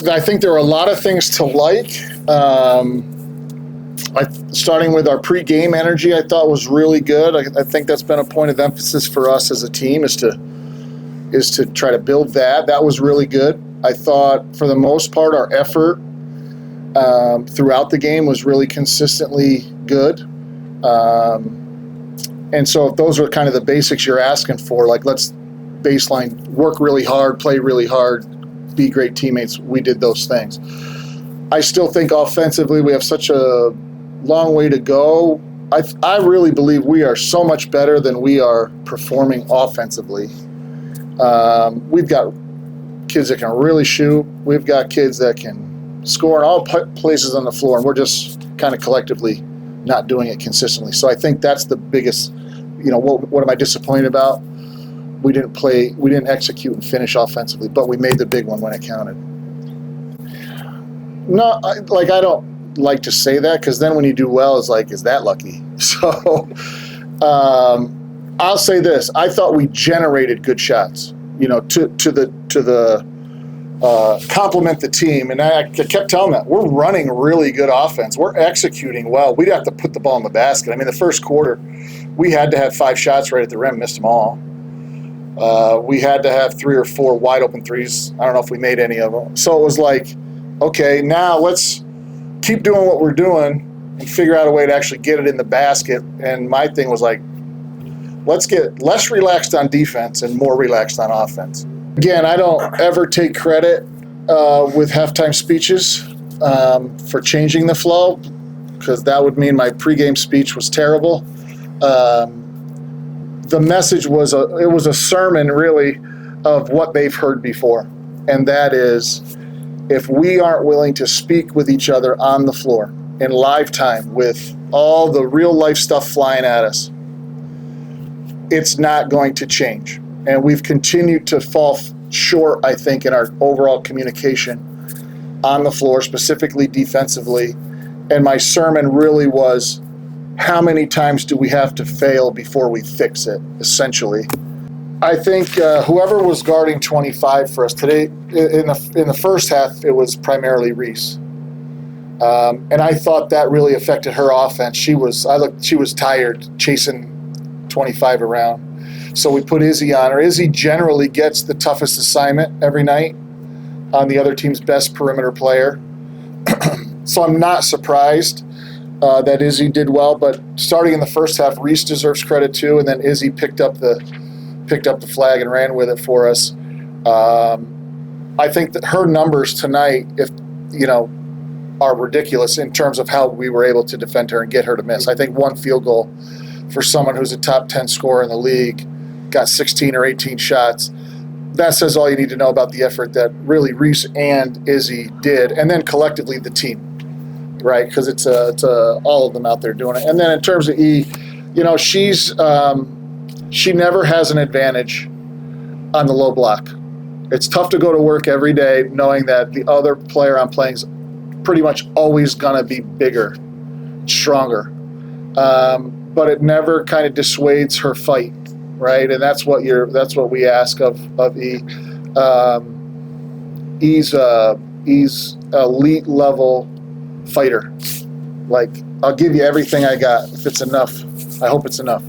I think there are a lot of things to like. Starting with our pre-game energy, I thought was really good. I think that's been a point of emphasis for us as a team is to try to build that. That was really good. I thought for the most part our effort throughout the game was really consistently good. And so if those are kind of the basics you're asking for, like let's baseline, work really hard, play really hard, be great teammates, we did those things. I still think offensively we have such a long way to go. I really believe we are so much better than we are performing offensively. We've got kids that can really shoot. We've got kids that can score in all places on the floor, and we're just kind of collectively not doing it consistently. So I think that's the biggest, what am I disappointed about? We didn't execute and finish offensively, but we made the big one when it counted. No, I don't like to say that because then when you do well, it's like, is that lucky? So I'll say this: I thought we generated good shots, to complement the team, and I kept telling them we're running really good offense. We're executing well. We'd have to put the ball in the basket. I mean, the first quarter, we had to have 5 shots right at the rim, missed them all. We had to have 3 or 4 wide open threes. I don't know if we made any of them. So it was like, okay, now let's keep doing what we're doing and figure out a way to actually get it in the basket. And my thing was like, let's get less relaxed on defense and more relaxed on offense. Again, I don't ever take credit with halftime speeches for changing the flow, because that would mean my pregame speech was terrible. The message was a sermon, really, of what they've heard before, and that is, if we aren't willing to speak with each other on the floor in live time with all the real life stuff flying at us, it's not going to change. And we've continued to fall short, I think, in our overall communication on the floor, specifically defensively. And my sermon really was, how many times do we have to fail before we fix it, essentially? I think whoever was guarding 25 for us today, in the first half, it was primarily Reese. And I thought that really affected her offense. She was tired chasing 25 around. So we put Izzy on her. Izzy generally gets the toughest assignment every night on the other team's best perimeter player. So I'm not surprised that Izzy did well, but starting in the first half, Reese deserves credit too, and then Izzy picked up the flag and ran with it for us. I think that her numbers tonight, are ridiculous in terms of how we were able to defend her and get her to miss. I think 1 field goal for someone who's a top 10 scorer in the league, got 16 or 18 shots. That says all you need to know about the effort that really Reese and Izzy did, and then collectively the team, right? Because it's all of them out there doing it. And then in terms of E, she never has an advantage on the low block. It's tough to go to work every day knowing that the other player I'm playing is pretty much always gonna be bigger, stronger. But it never kind of dissuades her fight, right? And that's what we ask of E. E's elite level fighter. Like, I'll give you everything I got. If it's enough, I hope it's enough.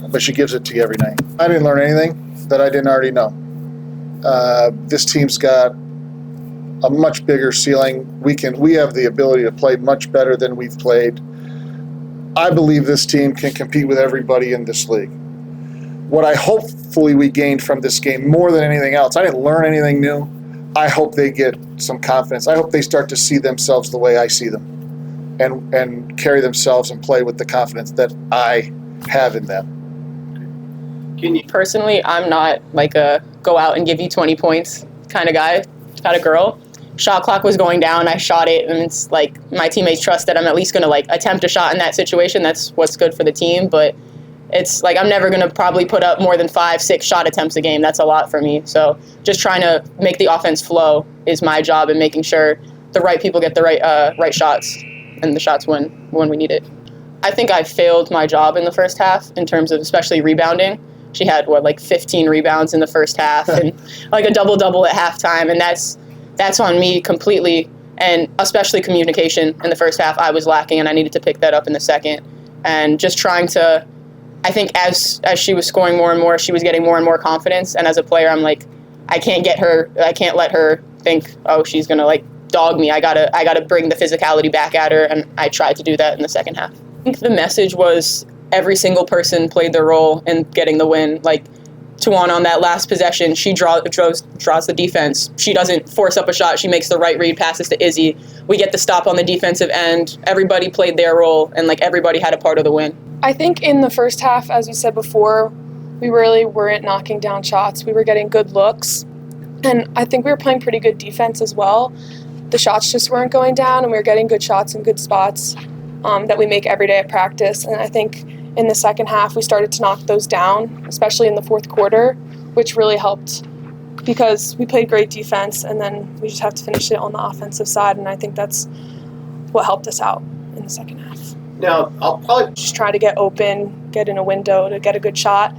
But she gives it to you every night. I didn't learn anything that I didn't already know. This team's got a much bigger ceiling. We have the ability to play much better than we've played. I believe this team can compete with everybody in this league. What I hopefully we gained from this game more than anything else, I didn't learn anything new. I hope they get some confidence. I hope they start to see themselves the way I see them and carry themselves and play with the confidence that I have in them. Personally, I'm not like a go out and give you 20 points kind of guy, kind of girl. Shot clock was going down. I shot it, and it's like my teammates trust that I'm at least going to like attempt a shot in that situation. That's what's good for the team. But it's like I'm never going to probably put up more than 5-6 shot attempts a game. That's a lot for me. So just trying to make the offense flow is my job, and making sure the right people get the right shots and the shots when we need it. I think I failed my job in the first half in terms of especially rebounding. She had 15 rebounds in the first half and like a double-double at halftime, and that's that's on me completely, and especially communication in the first half I was lacking, and I needed to pick that up in the second. And just trying to, I think as she was scoring more and more, she was getting more and more confidence, and as a player I'm like, I can't let her think, oh, she's gonna like dog me. I gotta bring the physicality back at her, and I tried to do that in the second half. I think the message was every single person played their role in getting the win. Like Tawana on that last possession, she draws the defense. She doesn't force up a shot. She makes the right read, passes to Izzy. We get the stop on the defensive end. Everybody played their role, and like everybody had a part of the win. I think in the first half, as we said before, we really weren't knocking down shots. We were getting good looks, and I think we were playing pretty good defense as well. The shots just weren't going down, and we were getting good shots in good spots that we make every day at practice. And I think in the second half, we started to knock those down, especially in the fourth quarter, which really helped because we played great defense, and then we just have to finish it on the offensive side, and I think that's what helped us out in the second half. Now, I'll probably Just try to get open, get in a window to get a good shot.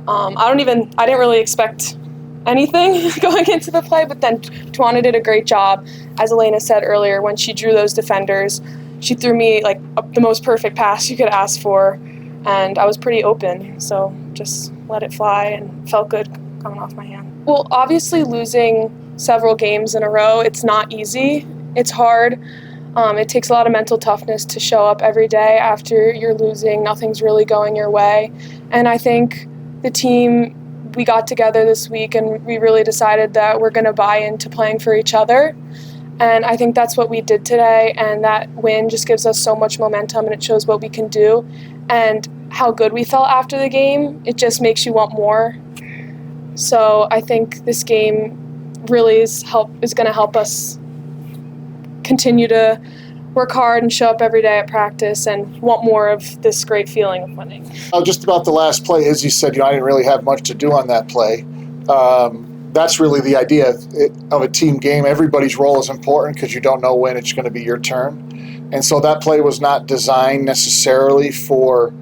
I didn't really expect anything going into the play, but then Tawana did a great job. As Elena said earlier, when she drew those defenders, she threw me like the most perfect pass you could ask for, and I was pretty open, so just let it fly and felt good coming off my hand. Well, obviously losing several games in a row, it's not easy. It's hard. It takes a lot of mental toughness to show up every day after you're losing. Nothing's really going your way. And I think the team, we got together this week and we really decided that we're going to buy into playing for each other. And I think that's what we did today. And that win just gives us so much momentum, and it shows what we can do. And how good we felt after the game, it just makes you want more. So I think this game really is going to help us continue to work hard and show up every day at practice and want more of this great feeling of winning. Just about the last play, as you said, I didn't really have much to do on that play. That's really the idea of a team game. Everybody's role is important because you don't know when it's going to be your turn. And so that play was not designed necessarily for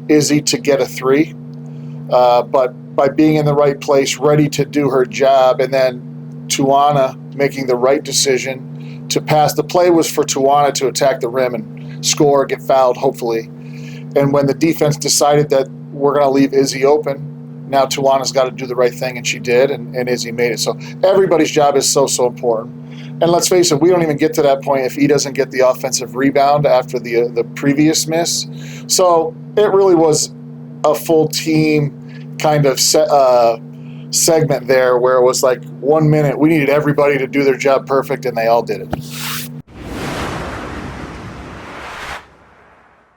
Izzy to get a three, but by being in the right place, ready to do her job, and then Tawana making the right decision to pass. The play was for Tawana to attack the rim and score, get fouled, hopefully. And when the defense decided that we're going to leave Izzy open, now Tawana's got to do the right thing, and she did, and Izzy made it. So everybody's job is so important. And let's face it, we don't even get to that point if he doesn't get the offensive rebound after the previous miss. So it really was a full team kind of segment there where it was like 1 minute we needed everybody to do their job perfect, and they all did it.